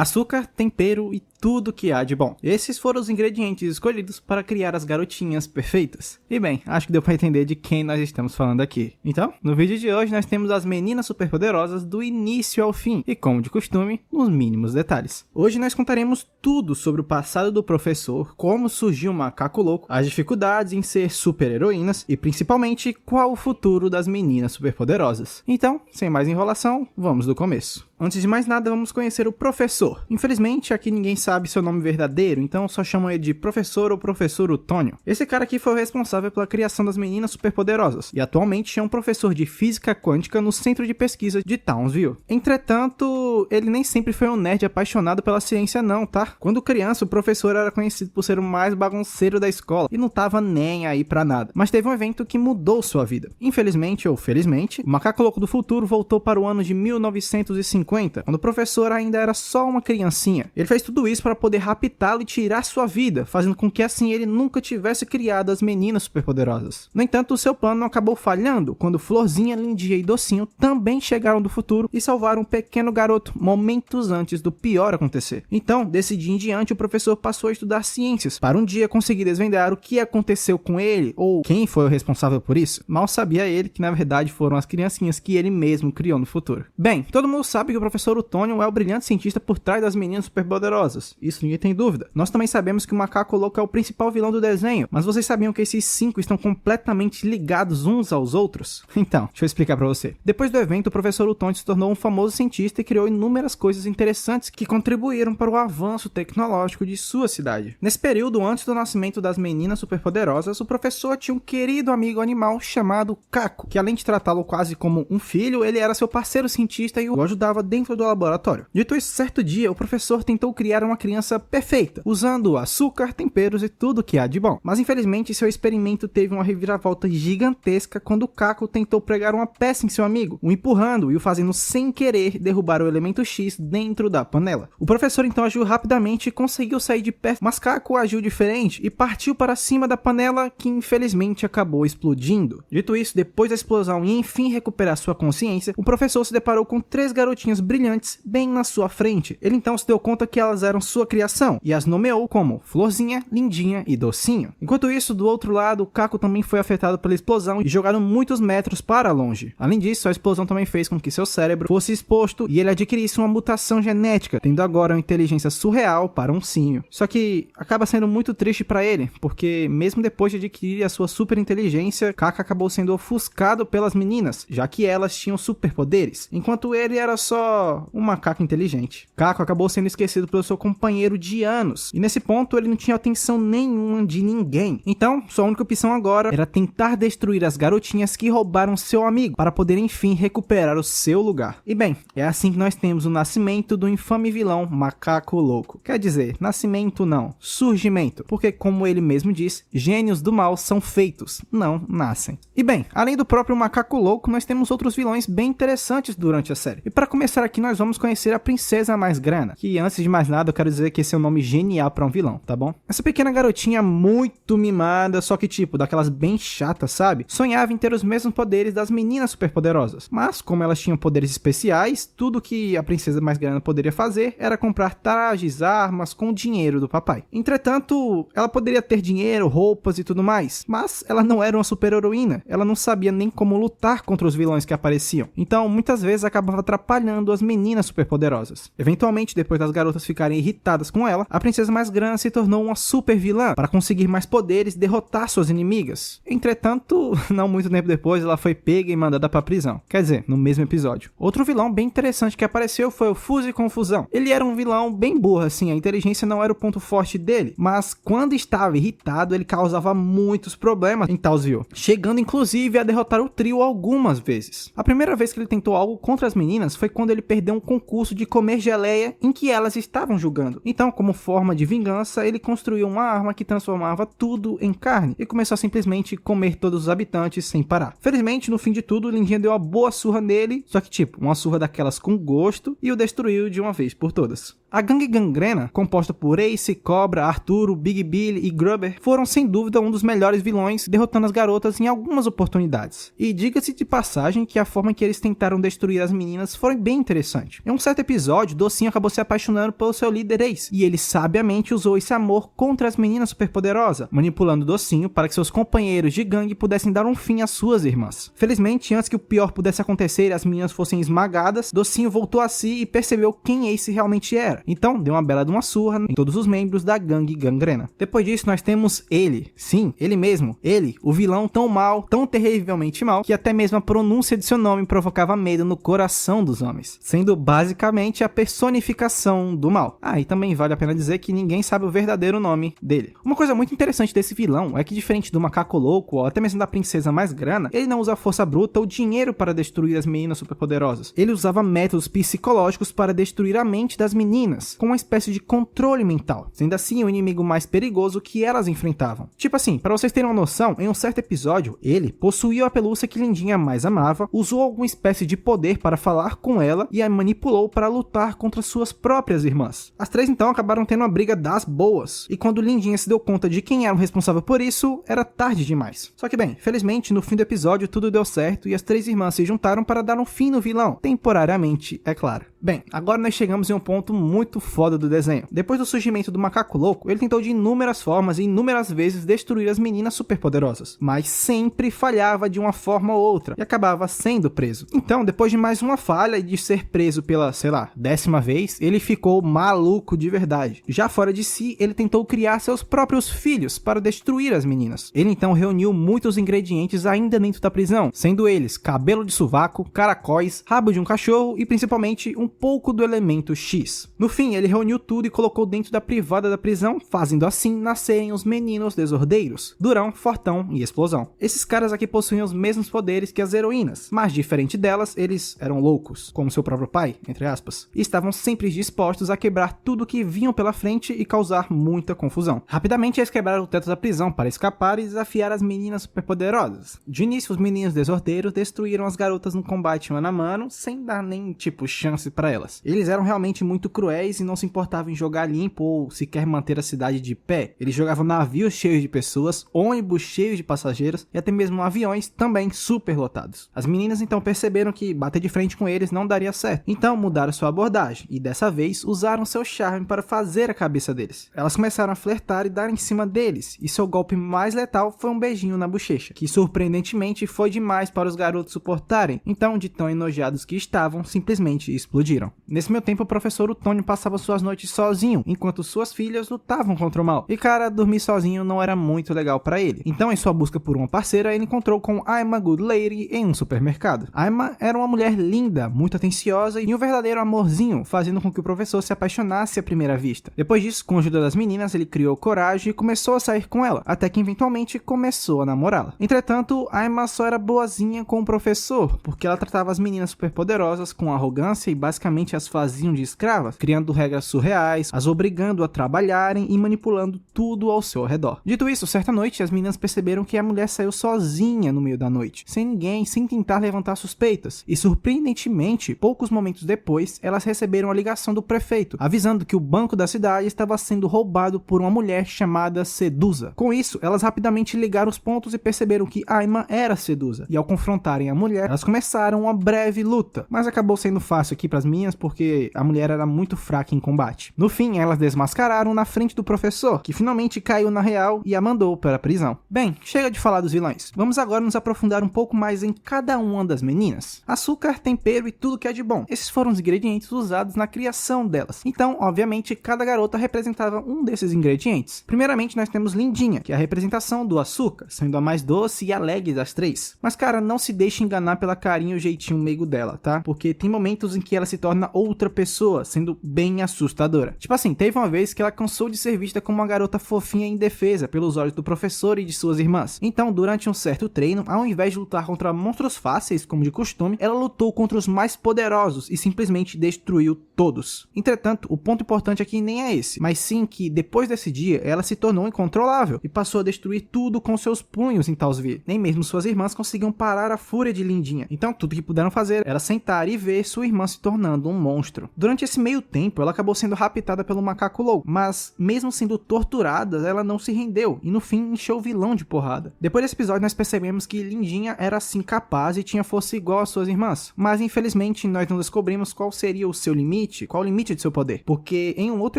açúcar, tempero e tudo que há de bom. Esses foram os ingredientes escolhidos para criar as garotinhas perfeitas. E bem, acho que deu para entender de quem nós estamos falando aqui. Então, no vídeo de hoje nós temos as meninas superpoderosas do início ao fim e, como de costume, nos mínimos detalhes. Hoje nós contaremos tudo sobre o passado do professor, como surgiu o macaco louco, as dificuldades em ser super-heroínas e principalmente qual o futuro das meninas superpoderosas. Então, sem mais enrolação, vamos do começo. Antes de mais nada, vamos conhecer o professor. Infelizmente, aqui ninguém sabe seu nome verdadeiro, então só chamam ele de professor ou professor Otônio. Esse cara aqui foi o responsável pela criação das meninas superpoderosas, e atualmente é um professor de física quântica no centro de pesquisa de Townsville. Entretanto, ele nem sempre foi um nerd apaixonado pela ciência não, tá? Quando criança, o professor era conhecido por ser o mais bagunceiro da escola, e não tava nem aí pra nada. Mas teve um evento que mudou sua vida. Infelizmente ou felizmente, o macaco louco do futuro voltou para o ano de 1950, quando o professor ainda era só uma criancinha. Ele fez tudo isso para poder raptá-lo e tirar sua vida, fazendo com que assim ele nunca tivesse criado as meninas superpoderosas. No entanto, o seu plano acabou falhando, quando Florzinha, Lindinha e Docinho também chegaram do futuro e salvaram um pequeno garoto momentos antes do pior acontecer. Então, desse dia em diante, o professor passou a estudar ciências, para um dia conseguir desvendar o que aconteceu com ele, ou quem foi o responsável por isso. Mal sabia ele que na verdade foram as criancinhas que ele mesmo criou no futuro. Bem, todo mundo sabe que o professor Otônio é o brilhante cientista por trás das meninas superpoderosas, isso ninguém tem dúvida. Nós também sabemos que o macaco louco é o principal vilão do desenho, mas vocês sabiam que esses 5 estão completamente ligados uns aos outros? Então, deixa eu explicar pra você. Depois do evento, o professor Otônio se tornou um famoso cientista e criou inúmeras coisas interessantes que contribuíram para o avanço tecnológico de sua cidade. Nesse período, antes do nascimento das meninas superpoderosas, o professor tinha um querido amigo animal chamado Caco, que além de tratá-lo quase como um filho, ele era seu parceiro cientista e o ajudava dentro do laboratório. Dito isso, certo dia, o professor tentou criar uma criança perfeita, usando açúcar, temperos e tudo que há de bom. Mas infelizmente, seu experimento teve uma reviravolta gigantesca quando Caco tentou pregar uma peça em seu amigo, o empurrando e o fazendo sem querer derrubar o elemento X dentro da panela. O professor então agiu rapidamente e conseguiu sair de perto, mas Caco agiu diferente e partiu para cima da panela, que infelizmente acabou explodindo. Dito isso, depois da explosão e enfim recuperar sua consciência, o professor se deparou com 3 garotinhas brilhantes bem na sua frente. Ele então se deu conta que elas eram sua criação e as nomeou como Florzinha, Lindinha e Docinho. Enquanto isso, do outro lado, o Caco também foi afetado pela explosão e jogado muitos metros para longe. Além disso, a explosão também fez com que seu cérebro fosse exposto e ele adquirisse uma mutação genética, tendo agora uma inteligência surreal para um simio. Só que acaba sendo muito triste para ele, porque mesmo depois de adquirir a sua super inteligência, Caco acabou sendo ofuscado pelas meninas, já que elas tinham superpoderes, enquanto ele era só um macaco inteligente. Caco acabou sendo esquecido pelo seu companheiro de anos, e nesse ponto ele não tinha atenção nenhuma de ninguém. Então, sua única opção agora era tentar destruir as garotinhas que roubaram seu amigo, para poder enfim recuperar o seu lugar. E bem, é assim que nós temos o nascimento do infame vilão Macaco Louco. Quer dizer, nascimento não, surgimento, porque como ele mesmo diz, gênios do mal são feitos, não nascem. E bem, além do próprio Macaco Louco, nós temos outros vilões bem interessantes durante a série. E para começar aqui, nós vamos conhecer a Princesa Mais Grana, que antes de mais nada eu quero dizer que esse é um nome genial para um vilão, tá bom? Essa pequena garotinha muito mimada, só que tipo, daquelas bem chatas, sabe? Sonhava em ter os mesmos poderes das meninas superpoderosas, mas como elas tinham poderes especiais, tudo que a Princesa Mais Grana poderia fazer era comprar trajes, armas com o dinheiro do papai. Entretanto, ela poderia ter dinheiro, roupas e tudo mais, mas ela não era uma super-heroína, ela não sabia nem como lutar contra os vilões que apareciam, então muitas vezes acabava atrapalhando as meninas superpoderosas. Eventualmente, depois das garotas ficarem irritadas com ela, a Princesa Mais Grana se tornou uma super vilã para conseguir mais poderes e derrotar suas inimigas. Entretanto, não muito tempo depois, ela foi pega e mandada para prisão. Quer dizer, no mesmo episódio. Outro vilão bem interessante que apareceu foi o Fuse Confusão. Ele era um vilão bem burro, assim, a inteligência não era o ponto forte dele, mas quando estava irritado, ele causava muitos problemas em Townsville, chegando inclusive a derrotar o trio algumas vezes. A primeira vez que ele tentou algo contra as meninas foi quando ele perdeu um concurso de comer geleia em que elas estavam julgando. Então, como forma de vingança, ele construiu uma arma que transformava tudo em carne e começou a simplesmente comer todos os habitantes sem parar. Felizmente, no fim de tudo, o Lindinha deu uma boa surra nele, só que tipo, uma surra daquelas com gosto, e o destruiu de uma vez por todas. A gangue Gangrena, composta por Ace, Cobra, Arturo, Big Billy e Grubber, foram sem dúvida um dos melhores vilões, derrotando as garotas em algumas oportunidades. E diga-se de passagem que a forma que eles tentaram destruir as meninas foi bem interessante. Em um certo episódio, Docinho acabou se apaixonando pelo seu líder Ace, e ele sabiamente usou esse amor contra as meninas superpoderosas, manipulando Docinho para que seus companheiros de gangue pudessem dar um fim às suas irmãs. Felizmente, antes que o pior pudesse acontecer e as meninas fossem esmagadas, Docinho voltou a si e percebeu quem Ace realmente era. Então, deu uma bela de uma surra em todos os membros da gangue Gangrena. Depois disso, nós temos ele. Sim, ele mesmo. Ele, o vilão tão mal, tão terrivelmente mal, que até mesmo a pronúncia de seu nome provocava medo no coração dos homens, sendo basicamente a personificação do mal. E também vale a pena dizer que ninguém sabe o verdadeiro nome dele. Uma coisa muito interessante desse vilão é que, diferente do macaco louco, ou até mesmo da princesa mais grana, ele não usa força bruta ou dinheiro para destruir as meninas superpoderosas. Ele usava métodos psicológicos para destruir a mente das meninas, com uma espécie de controle mental, sendo assim o inimigo mais perigoso que elas enfrentavam. Tipo assim, para vocês terem uma noção, em um certo episódio, ele possuía a pelúcia que Lindinha mais amava, usou alguma espécie de poder para falar com ela e a manipulou para lutar contra suas próprias irmãs. As três então acabaram tendo uma briga das boas, e quando Lindinha se deu conta de quem era o responsável por isso, era tarde demais. Só que bem, felizmente no fim do episódio tudo deu certo e as três irmãs se juntaram para dar um fim no vilão, temporariamente, é claro. Bem, agora nós chegamos em um ponto muito foda do desenho. Depois do surgimento do macaco louco, ele tentou de inúmeras formas e inúmeras vezes destruir as meninas superpoderosas, mas sempre falhava de uma forma ou outra e acabava sendo preso. Então, depois de mais uma falha e de ser preso pela, 10ª vez, ele ficou maluco de verdade. Já fora de si, ele tentou criar seus próprios filhos para destruir as meninas. Ele então reuniu muitos ingredientes ainda dentro da prisão, sendo eles cabelo de sovaco, caracóis, rabo de um cachorro e principalmente um pouco do elemento X. No fim, ele reuniu tudo e colocou dentro da privada da prisão, fazendo assim nascerem os meninos desordeiros, Durão, Fortão e Explosão. Esses caras aqui possuíam os mesmos poderes que as heroínas, mas diferente delas, eles eram loucos, como seu próprio pai, entre aspas, e estavam sempre dispostos a quebrar tudo que vinham pela frente e causar muita confusão. Rapidamente eles quebraram o teto da prisão para escapar e desafiar as meninas superpoderosas. De início, os meninos desordeiros destruíram as garotas no combate mano a mano, sem dar nem chance para elas. Eles eram realmente muito cruéis e não se importavam em jogar limpo ou sequer manter a cidade de pé. Eles jogavam navios cheios de pessoas, ônibus cheios de passageiros e até mesmo aviões também super lotados. As meninas então perceberam que bater de frente com eles não daria certo, então mudaram sua abordagem e dessa vez usaram seu charme para fazer a cabeça deles. Elas começaram a flertar e dar em cima deles, e seu golpe mais letal foi um beijinho na bochecha, que surpreendentemente foi demais para os garotos suportarem, então de tão enojados que estavam, simplesmente explodiram. Nesse meio tempo, o professor Otônio passava suas noites sozinho, enquanto suas filhas lutavam contra o mal. E cara, dormir sozinho não era muito legal para ele. Então, em sua busca por uma parceira, ele encontrou com Aima Good Lady em um supermercado. Aima era uma mulher linda, muito atenciosa e um verdadeiro amorzinho, fazendo com que o professor se apaixonasse à primeira vista. Depois disso, com a ajuda das meninas, ele criou coragem e começou a sair com ela, até que eventualmente começou a namorá-la. Entretanto, Aima só era boazinha com o professor, porque ela tratava as meninas superpoderosas com arrogância e basicamente as faziam de escravas, criando regras surreais, as obrigando a trabalharem e manipulando tudo ao seu redor. Dito isso, certa noite, as meninas perceberam que a mulher saiu sozinha no meio da noite, sem ninguém, sem tentar levantar suspeitas. E surpreendentemente, poucos momentos depois, elas receberam a ligação do prefeito, avisando que o banco da cidade estava sendo roubado por uma mulher chamada Sedusa. Com isso, elas rapidamente ligaram os pontos e perceberam que Aima era Sedusa. E ao confrontarem a mulher, elas começaram uma breve luta, mas acabou sendo fácil aqui para as meninas porque a mulher era muito fraca em combate. No fim, elas desmascararam na frente do professor, que finalmente caiu na real e a mandou para a prisão. Bem, chega de falar dos vilões. Vamos agora nos aprofundar um pouco mais em cada uma das meninas. Açúcar, tempero e tudo que é de bom. Esses foram os ingredientes usados na criação delas. Então, obviamente, cada garota representava um desses ingredientes. Primeiramente, nós temos Lindinha, que é a representação do açúcar, sendo a mais doce e alegre das três. Mas, cara, não se deixe enganar pela carinha e o jeitinho meigo dela, tá? Porque tem momentos em que ela se torna outra pessoa, sendo bem assustadora. Tipo assim, teve uma vez que ela cansou de ser vista como uma garota fofinha e indefesa pelos olhos do professor e de suas irmãs. Então, durante um certo treino, ao invés de lutar contra monstros fáceis, como de costume, ela lutou contra os mais poderosos e simplesmente destruiu todos. Entretanto, o ponto importante aqui nem é esse, mas sim que depois desse dia ela se tornou incontrolável e passou a destruir tudo com seus punhos em Talsville. Nem mesmo suas irmãs conseguiam parar a fúria de Lindinha, então tudo que puderam fazer era sentar e ver sua irmã se tornando um monstro. Durante esse meio tempo, ela acabou sendo raptada pelo macaco louco, mas mesmo sendo torturada, ela não se rendeu e no fim encheu o vilão de porrada. Depois desse episódio nós percebemos que Lindinha era assim capaz e tinha força igual às suas irmãs, mas infelizmente nós não descobrimos qual seria o seu limite, qual o limite de seu poder, porque em um outro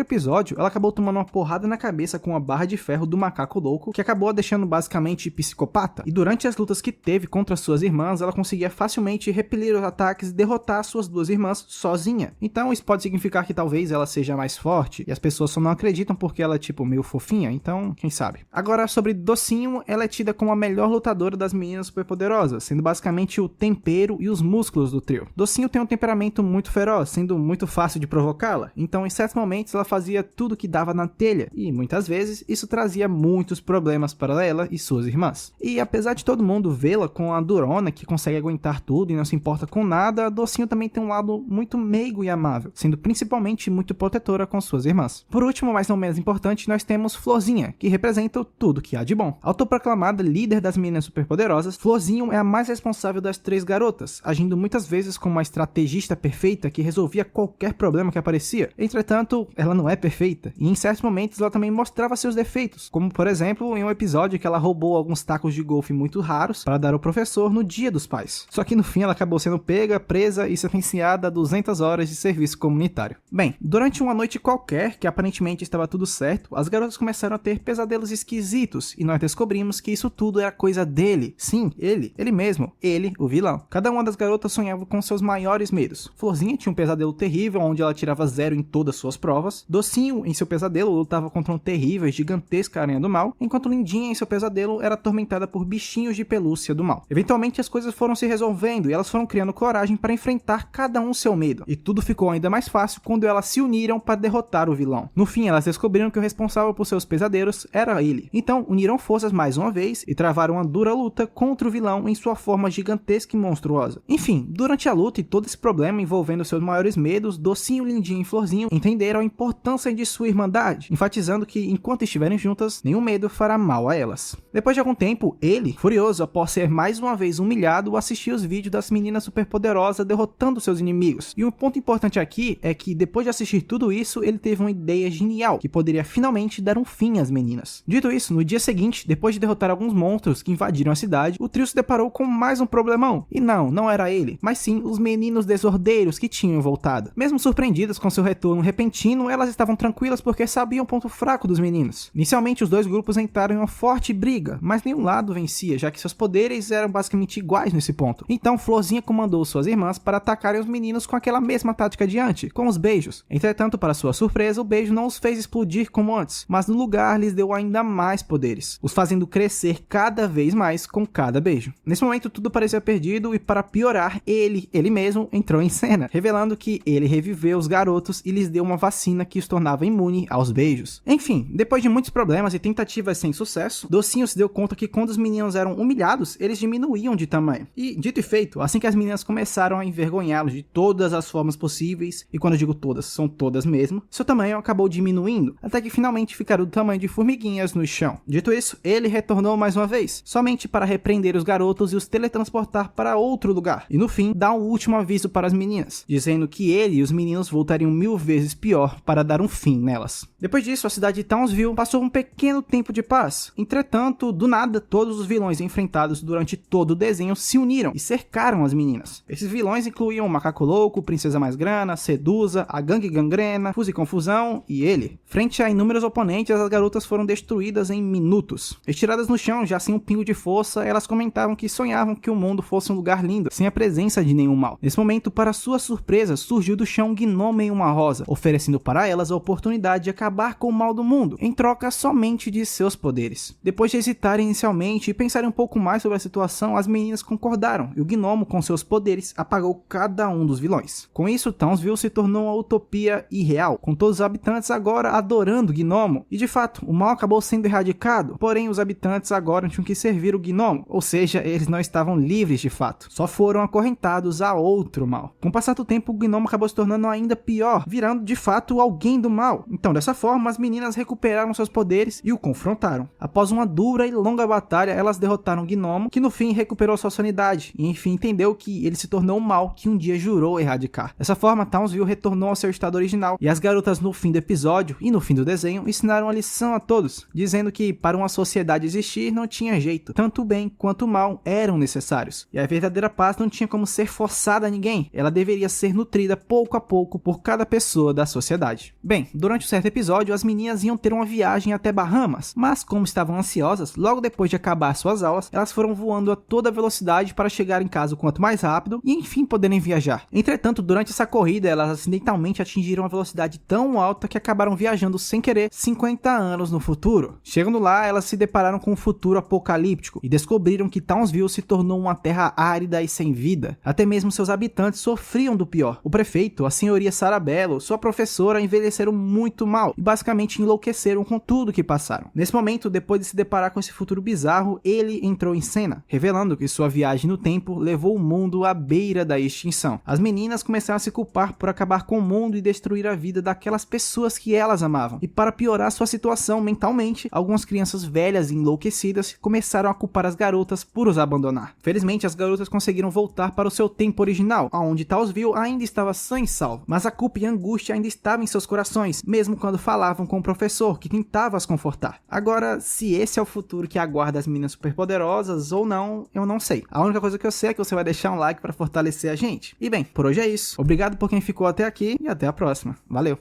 episódio ela acabou tomando uma porrada na cabeça com uma barra de ferro do macaco louco, que acabou a deixando basicamente psicopata, e durante as lutas que teve contra suas irmãs, ela conseguia facilmente repelir os ataques e derrotar suas duas irmãs sozinha. Então isso pode significar que talvez ela seja mais forte, e as pessoas só não acreditam porque ela é tipo meio fofinha, então quem sabe. Agora sobre Docinho, ela é tida como a melhor lutadora das meninas superpoderosas, sendo basicamente o tempero e os músculos do trio. Docinho tem um temperamento muito feroz, sendo muito fácil de provocá-la, então em certos momentos ela fazia tudo que dava na telha, e muitas vezes isso trazia muitos problemas para ela e suas irmãs. E apesar de todo mundo vê-la com a durona que consegue aguentar tudo e não se importa com nada, Docinho também tem um lado muito meigo e amável, sendo principalmente muito protetora com suas irmãs. Por último, mas não menos importante, nós temos Florzinha, que representa tudo que há de bom. Autoproclamada líder das meninas superpoderosas, Florzinho é a mais responsável das três garotas, agindo muitas vezes como uma estrategista perfeita que resolvia qualquer problema que aparecia. Entretanto, ela não é perfeita, e em certos momentos ela também mostrava seus defeitos, como por exemplo em um episódio que ela roubou alguns tacos de golfe muito raros para dar ao professor no Dia dos Pais. Só que no fim ela acabou sendo pega, presa e sentenciada a 200 horas de serviço comunitário. Bem, durante uma noite qualquer, que aparentemente estava tudo certo, as garotas começaram a ter pesadelos esquisitos, e nós descobrimos que isso tudo era coisa dele. Sim, ele mesmo, ele, o vilão. Cada uma das garotas sonhava com seus maiores medos. Florzinha tinha um pesadelo terrível, onde ela tirava 0 em todas suas provas. Docinho, em seu pesadelo, lutava contra um terrível e gigantesca aranha do mal, enquanto Lindinha, em seu pesadelo, era atormentada por bichinhos de pelúcia do mal. Eventualmente as coisas foram se resolvendo e elas foram criando coragem para enfrentar cada um seu medo. E tudo ficou ainda mais fácil quando elas se uniram para derrotar o vilão. No fim, elas descobriram que o responsável por seus pesadelos era ele. Então, uniram forças mais uma vez e travaram uma dura luta contra o vilão em sua forma gigantesca e monstruosa. Enfim, durante a luta e todo esse problema envolvendo seus maiores medos, Docinho, Lindinha e Florzinho entenderam a importância de sua irmandade, enfatizando que enquanto estiverem juntas, nenhum medo fará mal a elas. Depois de algum tempo, ele, furioso após ser mais uma vez humilhado, assistiu os vídeos das meninas superpoderosas derrotando seus inimigos. E um ponto importante aqui é que depois de assistir tudo isso, ele teve uma ideia genial, que poderia finalmente dar um fim às meninas. Dito isso, no dia seguinte, depois de derrotar alguns monstros que invadiram a cidade, o trio se deparou com mais um problemão. E não era ele, mas sim os meninos desordeiros que tinham voltado. Mesmo surpreendidas com seu retorno repentino, elas estavam tranquilas porque sabiam o ponto fraco dos meninos. Inicialmente, os dois grupos entraram em uma forte briga, mas nenhum lado vencia, já que seus poderes eram basicamente iguais nesse ponto. Então, Florzinha comandou suas irmãs para atacarem os meninos com aquela mesma tática adiante, com os beijos. Entretanto, para sua surpresa, o beijo não os fez explodir como antes, mas no lugar lhes deu ainda mais poderes, os fazendo crescer cada vez mais com cada beijo. Nesse momento, tudo parecia perdido e, para piorar, ele mesmo entrou em cena, revelando que ele reviveu os garotos e lhes deu uma vacina que os tornava imune aos beijos. Enfim, depois de muitos problemas e tentativas sem sucesso, Docinho se deu conta que quando os meninos eram humilhados, eles diminuíam de tamanho. E, dito e feito, assim que as meninas começaram a envergonhá-los de todas as formas possíveis, e quando eu digo todas, são todas mesmo, seu tamanho acabou diminuindo, até que finalmente ficaram do tamanho de formiguinhas no chão. Dito isso, ele retornou mais uma vez, somente para repreender os garotos e os teletransportar para outro lugar, e no fim, dar um último aviso para as meninas, dizendo que ele e os meninos voltariam 1000 vezes pior para dar um fim nelas. Depois disso, a cidade de Townsville passou um pequeno tempo de paz. Entretanto, do nada, todos os vilões enfrentados durante todo o desenho se uniram e cercaram as meninas. Esses vilões incluíam o Macaco Louco, Princesa Mais Grana, Sedusa, a Gangue Gangrena, Fuse e Confusão e ele. Frente a inúmeros oponentes, as garotas foram destruídas em minutos. Estiradas no chão, já sem um pingo de força, elas comentavam que sonhavam que o mundo fosse um lugar lindo, sem a presença de nenhum mal. Nesse momento, para sua surpresa, surgiu do chão um gnomo em uma rosa, oferecendo para elas a oportunidade de acabar com o mal do mundo, em troca somente de seus poderes. Depois de hesitarem inicialmente e pensarem um pouco mais sobre a situação, as meninas concordaram, e o gnomo, com seus poderes, apagou cada um dos vilões. Com isso, Townsville se tornou uma utopia irreal, com todos os habitantes agora adorando o gnomo. E de fato, o mal acabou sendo erradicado, porém os habitantes agora tinham que servir o gnomo, ou seja, eles não estavam livres de fato, só foram acorrentados a outro mal. Com o passar do tempo, o gnomo acabou se tornando tornando ainda pior, virando de fato alguém do mal. Então, dessa forma, as meninas recuperaram seus poderes e o confrontaram. Após uma dura e longa batalha, elas derrotaram o Gnomo, que no fim recuperou sua sanidade e enfim entendeu que ele se tornou o mal que um dia jurou erradicar. Dessa forma, Townsville retornou ao seu estado original e as garotas no fim do episódio e no fim do desenho ensinaram a lição a todos, dizendo que para uma sociedade existir não tinha jeito, tanto o bem quanto o mal eram necessários. E a verdadeira paz não tinha como ser forçada a ninguém, ela deveria ser nutrida pouco a pouco por cada pessoa da sociedade. Bem, durante um certo episódio, as meninas iam ter uma viagem até Bahamas, mas como estavam ansiosas, logo depois de acabar suas aulas, elas foram voando a toda velocidade para chegar em casa o quanto mais rápido e enfim poderem viajar. Entretanto, durante essa corrida, elas acidentalmente atingiram uma velocidade tão alta que acabaram viajando sem querer 50 anos no futuro. Chegando lá, elas se depararam com um futuro apocalíptico e descobriram que Townsville se tornou uma terra árida e sem vida. Até mesmo seus habitantes sofriam do pior. O prefeito, a senhoria Sarabello, sua professora envelheceram muito mal e basicamente enlouqueceram com tudo que passaram. Nesse momento, depois de se deparar com esse futuro bizarro, ele entrou em cena, revelando que sua viagem no tempo levou o mundo à beira da extinção. As meninas começaram a se culpar por acabar com o mundo e destruir a vida daquelas pessoas que elas amavam. E para piorar sua situação mentalmente, algumas crianças velhas e enlouquecidas começaram a culpar as garotas por os abandonar. Felizmente, as garotas conseguiram voltar para o seu tempo original, onde Townsville ainda estava sã e salvo, mas a culpa e a angústia ainda estavam em seus corações, mesmo quando falavam com o professor, que tentava as confortar. Agora, se esse é o futuro que aguarda as meninas superpoderosas ou não, eu não sei. A única coisa que eu sei é que você vai deixar um like para fortalecer a gente. E bem, por hoje é isso. Obrigado por quem ficou até aqui e até a próxima. Valeu!